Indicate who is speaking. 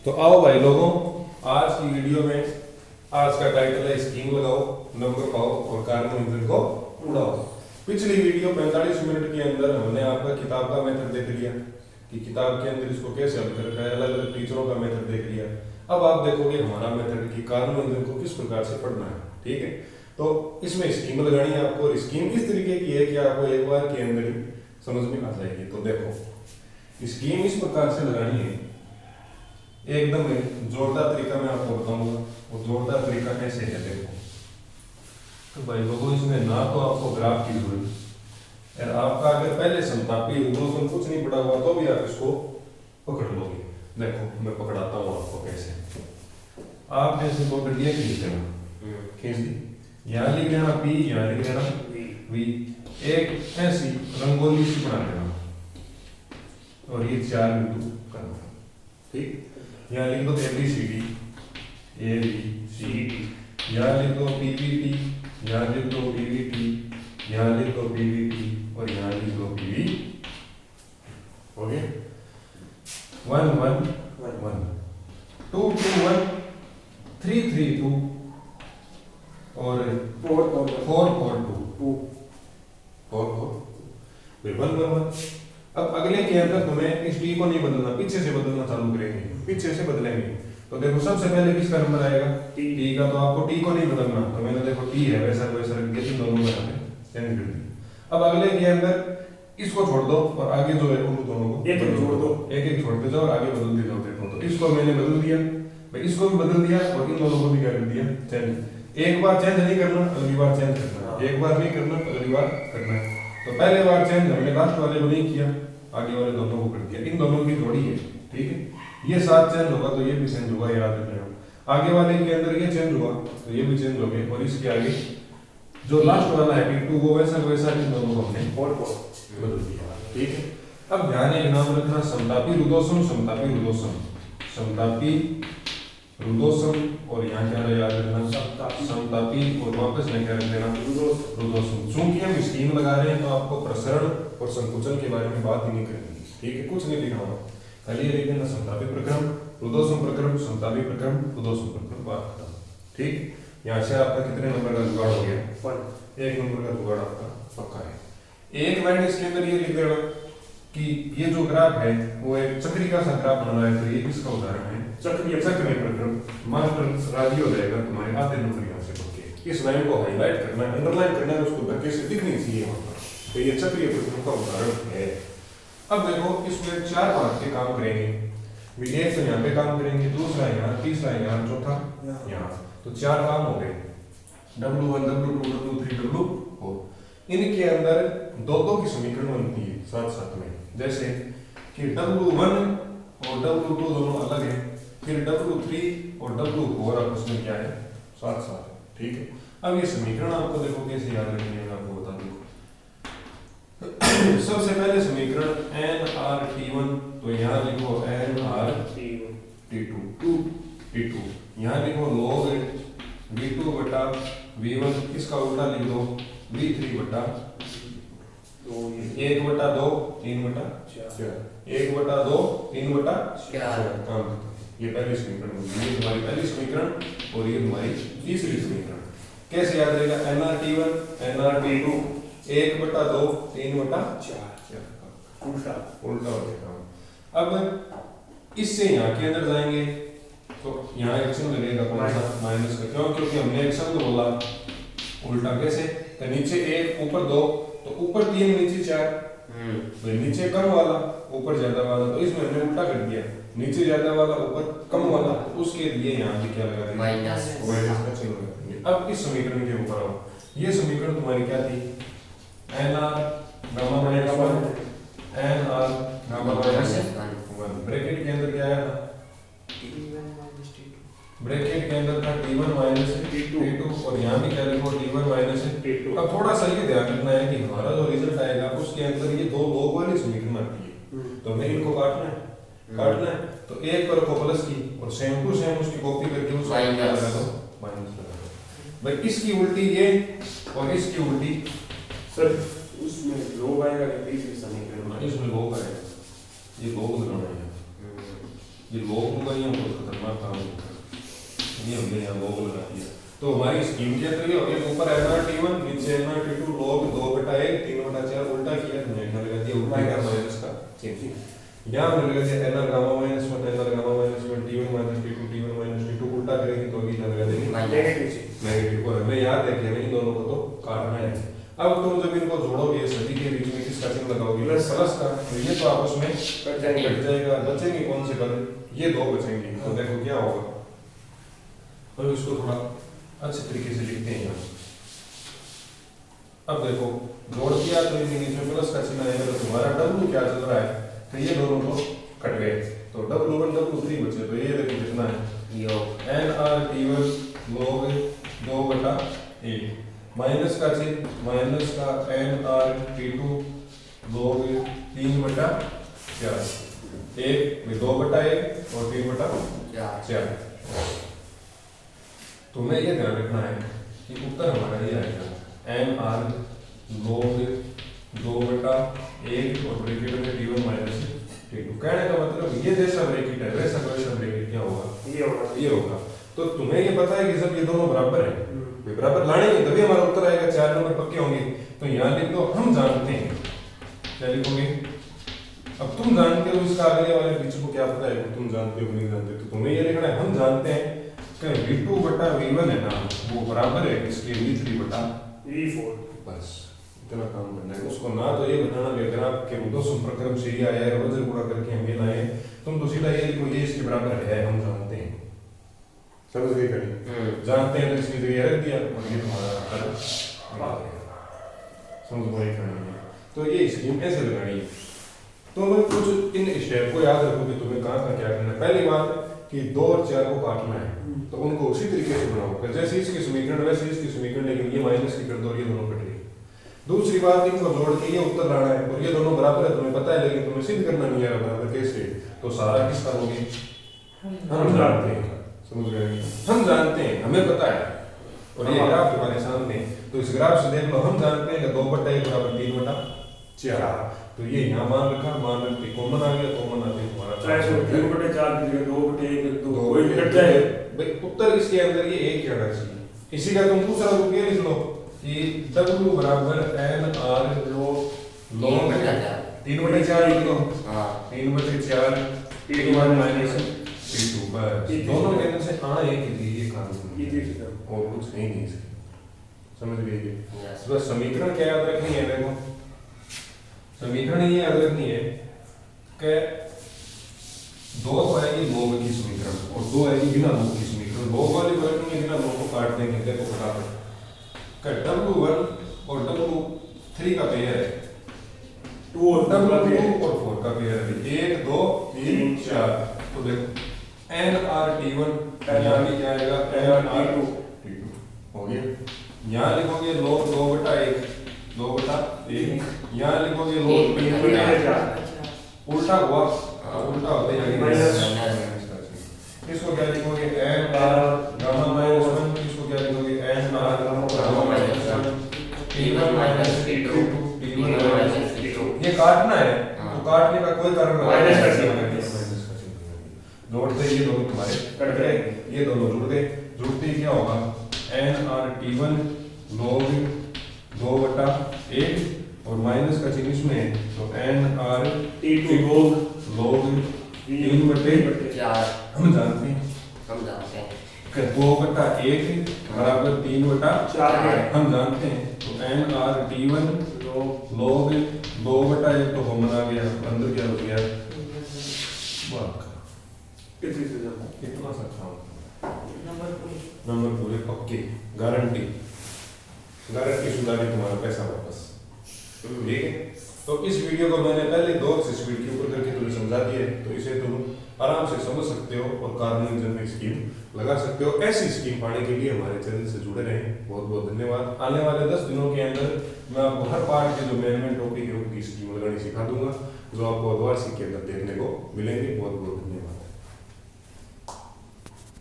Speaker 1: तो आओ भाई लोगों, आज की वीडियो में आज का टाइटल है स्कीम लगाओ, नंबर पाओ और कार्बन इंजन को उड़ाओ। पिछली वीडियो 45 मिनट के अंदर हमने आपका किताब का मेथड देख लिया कि किताब के अंदर इसको कैसे हल करना है, अलग अलग टीचरों का मेथड देख लिया। अब आप देखोगे हमारा मेथड कि कार्बन इंजन को किस प्रकार से पढ़ना है। ठीक है, तो इसमें स्कीम लगानी है आपको, और स्कीम इस तरीके की है कि आपको एक बार के अंदर ही समझ में आ जाएगी। तो देखो स्कीम इस प्रकार से लगानी है, एकदम जोरदार तरीका मैं आपको बताऊंगा। वो जोरदार तरीका कैसे है देखो। तो भाई लोगों इसमें ना तो आपको ग्राफ की जरूरत है, आपका अगर पहले समतापी रिवोल्यूशन कुछ नहीं पड़ा हुआ तो भी आप इसको पकड़ लोगे। देखो मैं पकड़ाता हूँ आपको कैसे। आप जैसे को डंडिया खींच देना, खींच दी, यहाँ लिख देना पी, यहाँ लिख देना वी, एक ऐसी रंगोली सी बना देना और ये 4 बिंदु करना। ठीक, यहाँ लिख दो ABCD, ABCD, यहाँ लिख दो PVT, यहाँ लिख दो PVT, यहाँ लिख दो PVT और यहाँ लिख दो PV। ओके, 1 1 1 2 2 1 3 3 2 और 4 4 4 2 4 4 फिर 1 1 1। अब अगले के अंदर तुम्हें इस टी को नहीं बदलना, पीछे से बदलना चालू करेंगे, पीछे से बदलेंगे। तो देखो सबसे पहले किसका नंबर आएगा, टी का। तो आपको टी को नहीं बदलना, तो मैंने देखो टी है वैसा वैसा रख दिया, दोनों को यहाँ पे चेंज कर दिया। अब अगले के अंदर इसको छोड़ दो और आगे जो है उन दोनों को एक एक छोड़ दो, एक एक छोड़ते जाओ और आगे बदलते जाओ। देखो तो इसको मैंने बदल दिया भाई, इसको भी बदल दिया और इन दोनों को भी क्या कर दिया, चेंज। एक बार चेंज नहीं करना, अगली बार चेंज करना, एक बार नहीं करना अगली बार करना। तो पहले बार चेंज हमने लास्ट वाले को नहीं किया, आगे वाले दोनों को कर दिया। इन दोनों की जोड़ी है, ठीक है। ये 7 चेंज होगा तो ये भी चेंज होगा, याद रखना। आगे वाले के अंदर ये चेंज हुआ तो ये भी चेंज हो गए, और इसके आगे जो लास्ट वाला है P2 वो वैसा वैसा इन दोनों को हमने बदल दिया। ठीक है, अब ध्यान एक नाम रखना, समतापी रुदोषम, समतापी रुदोषम, समतापी रुदोषम, और यहाँ क्या याद रखना, समतापी, और वापस में क्या रख देना, रुदोषम। चूंकि हम स्कीम लगा रहे हैं तो आपको प्रसरण और संकुचन के बारे में बात ही नहीं करनी। ठीक है, कुछ नहीं लिखना होगा, खाली लिख देना समतापी प्रक्रम, रुदोषम प्रक्रम, समतापी प्रक्रम, रुदोषम प्रक्रम, बात खत्म। ठीक, यहाँ से आपका कितने नंबर का जुगाड़ हो गया, 1 नंबर का जुगाड़ आपका पक्का है। एक लाइन इसके अंदर ये लिख देना कि ये जो ग्राफ है वो एक चक्रिका सा ग्राफ बना है, तो ये किसका उदाहरण है, चक्रीय प्रक्रम। मास्टर राजी हो जाएगा तुम्हारे आधे नंबर यहाँ से पक्के। इस लाइन को हाईलाइट करना है, अंडरलाइन करना है, उसको धक्के से दिखनी चाहिए वहां पर, तो ये चक्रीय प्रक्रम का उदाहरण है। अब देखो इसमें 4 भाग के काम करेंगे, एक तो यहाँ पे काम करेंगे, दूसरा यहाँ, तीसरा यहाँ, चौथा यहाँ। तो 4 काम हो गए, W1 W2 W3 W4। इनके अंदर दो की समीकरण बनती है साथ साथ में, जैसे कि W1 और W2 दोनों अलग है, फिर W3 और W4 आपस में क्या है, साथ साथ। ठीक है, अब ये समीकरण आपको देखो कैसे याद रखनी है, आपको बता दूं। सबसे पहले समीकरण nRT1, तो यहाँ लिखो nRT2, यहाँ लिखो log V2 बटा V1, इसका उल्टा लिख दो V3 बटा 1 बटा 2 3 बटा 4, 1 बटा 2 3 बटा 4। ये पहली समीकरण होगी, ये तुम्हारी पहली समीकरण और ये तुम्हारी तीसरी समीकरण। कैसे याद रहेगा, nRT1 nRT2 1 बटा 2 3 बटा 4, उल्टा हो जाएगा। अब इससे यहाँ के अंदर जाएंगे तो यहाँ एक शब्द लगेगा कौन सा, माइनस का, क्यों, क्योंकि हमने एक शब्द बोला उल्टा। कैसे, तो नीचे 1 ऊपर 2, तो ऊपर 3 नीचे 4, तो नीचे कम वाला ऊपर ज्यादा वाला, तो इसमें हमने उल्टा कर दिया, नीचे ज्यादा वाला ऊपर कम वाला, तो उसके लिए यहाँ पे क्या लगा देंगे, माइनस का चिन्ह लगा देंगे। अब इस समीकरण के ऊपर आओ, ये समीकरण तुम्हारी क्या थी, nR gamma minus 1 nR gamma minus 1, bracket के अंदर क्या आया था, ब्रैकेट के अंदर था T1 माइनस T2, और यहाँ भी क्या लिखो T1 माइनस T2। अब थोड़ा सा ये ध्यान रखना है कि हमारा जो रिजल्ट आएगा उसके अंदर ये 2 log वाली समीकरण आती है, तो हमें इनको काटना है। तो एक पर को प्लस की और सेम टू सेम उसकी कॉपी करके उसको माइनस लगा दो। भाई इसकी उल्टी ये और इसकी उल्टी, सर उसमें log आएगा कि तीसरी समीकरण में, इसमें log आएगा, ये log लगाना है, ये लोग होगा, ये बहुत खतरनाक काम होगा। ये हमने यहाँ लोग लगा दिया। तो हमारी स्कीम क्या तो ये हो गया, ऊपर nRT1 नीचे nRT2 log 2/1 3/4 उल्टा किया, हमने यहाँ लगा दिया उल्टा क्या माइनस का चिन्ह। यहाँ हमने लगा दिया nR gamma minus 1 nR gamma minus 1 T1 minus T2 T1 minus T2 उल्टा करेंगे तो अभी यहाँ लगा देंगे नेगेटिव। और हमें याद है कि हमें इन दोनों को तो काटना है। अब तुम जब इनको जोड़ोगे सभी के बीच में किसका चिन्ह लगाओगे? प्लस का। तो ये तो आपस में कट जाएगा। बचेंगे कौन से पद? ये दो बचेंगे। तो देखो क्या होगा, तो इसको थोड़ा अच्छे तरीके से लिखते हैं। अब देखो जोड़ दिया तो इनके नीचे प्लस का चिन्ह आएगा, तो तुम्हारा W क्या चल रहा है? तो ये दोनों तो कट गए, तो W1 W3 बचे। तो ये देखो कितना है, nRT1 log 2/1 माइनस का चिन्ह, माइनस का nRT2 log 3/4 1 में 2/1 और 3/4। तुम्हें ये ध्यान रखना है कि उत्तर हमारा ये आएगा nR log 2/1 और ब्रैकेट में T1 माइनस T2। कहने का मतलब ये जैसा ब्रैकेट है वैसा ब्रैकेट क्या होगा? ये होगा। तो तुम्हें ये पता है कि जब ये दोनों बराबर है, वे बराबर लाएंगे तभी हमारा उत्तर आएगा, 4 नंबर पक्के होंगे। तो यहाँ लिख दो हम जानते हैं, क्या लिखोगे? अब तुम जानते हो, इसका आगे वाले बीच को क्या पता है कि तुम जानते हो नहीं जानते? तो तुम्हें ये लिखना है हम जानते हैं कि V2/V1 है ना, वो बराबर है इसके V3/V4। बस इतना काम करना है उसको। ना तो ये बताना कि अगर आपके मुद्दों संपर्क क्रम से ये आया है वजन गुणा करके हम ये लाए, तुम तो सीधा ये लिखो ये इसके बराबर है, हम जानते हैं। समझ गए कहीं? जानते हैं तो इसकी जगह रख दिया और ये तुम्हारा समझ गए कहीं। तो ये स्कीम कैसे लगानी है? तो मैं कुछ इन स्टेप को याद रखो कि तुम्हें कहाँ क्या करना है। पहली बात कि 2 और 4 को काटना है, तो उनको उसी तरीके से बनाओ जैसे इसकी समीकरण वैसे इसकी समीकरण, लेकिन ये माइनस की कर दो, ये दोनों कट गए। दूसरी बात, इनको जोड़ के ये उत्तर लाना है, और ये दोनों बराबर है तुम्हें पता है, लेकिन तुम्हें सिद्ध करना नहीं है बराबर कैसे। तो सारा किसका होगी? हम जानते हैं। समझ गए? हम जानते हैं, हमें पता है। और ये ग्राफ हमारे सामने, तो इस ग्राफ से देख लो हम जानते हैं कि 2/1 बराबर 3/4। तो ये यहाँ मान रखा, मान रखते कॉमन आ गया, कॉमन आते तुम्हारा
Speaker 2: 3/4 की जगह 2/1 वही कट जाए।
Speaker 1: भाई उत्तर इसके अंदर ये एक ही आना चाहिए। इसी का तुम दूसरा रूप ये लिख लो कि W बराबर nR log 3/4 लिख लो। हां 3/4 T1 माइनस T2। बस दोनों के अंदर से आ एक ही ये काम है और कुछ नहीं है इसके। समझ गए? बस समीकरण क्या याद रखनी है? देखो समीकरण ये याद रखनी है कि 2 आएगी log की समीकरण और 2 आएगी बिना log की समीकरण। log वाली वर्तनी बिना log को काट देंगे। देखो फटाफट W1 और W3 का पेयर है, 2 और W2 और 4 का पेयर है 1 2 3 4। तो देखो nRT1 यहाँ भी क्या आएगा nR2 हो गया। यहाँ लिखोगे log 2/1 2/1, यहाँ लिखोगे log 3/4 उल्टा हुआ, उल्टा होते जाएगा। इसको क्या लिखोगे nR गामा माइनस 1, इसको क्या लिखोगे nR gamma minus 1 T1 minus T2 T1 minus T2। ये काटना है तो काटने का कोई कारण नहीं, माइनस का चिन्ह जोड़ते ये दोनों तुम्हारे कट गए, ये दोनों जुड़ गए। जुड़ते ही क्या होगा nRT1 log 2/1 और माइनस का चिन्ह इसमें है तो nRT2 log 3/4। हम जानते हैं कि 2/1 बराबर 3/4 हम जानते हैं। तो nRT1 log 2/1 तो कॉमन आ गया, अंदर क्या हो गया कितना सा काम नंबर पूरे पक्के, गारंटी सुधारी तुम्हारा पैसा वापस। ठीक है? तो इस वीडियो को मैंने पहले 2 स्पीड के ऊपर करके तुम्हें समझा दिया है, तो इसे तुम आराम से समझ सकते हो और कार्बनिक में स्कीम लगा सकते हो। ऐसी स्कीम पाने के लिए हमारे चैनल से जुड़े रहें। बहुत बहुत धन्यवाद। आने वाले 10 दिनों के अंदर मैं आपको हर पार्ट के जो मेन टॉपिक है उनकी स्कीम लगानी सिखा दूंगा, जो आपको द्वारसिक के अंदर देखने को मिलेंगे। बहुत बहुत धन्यवाद।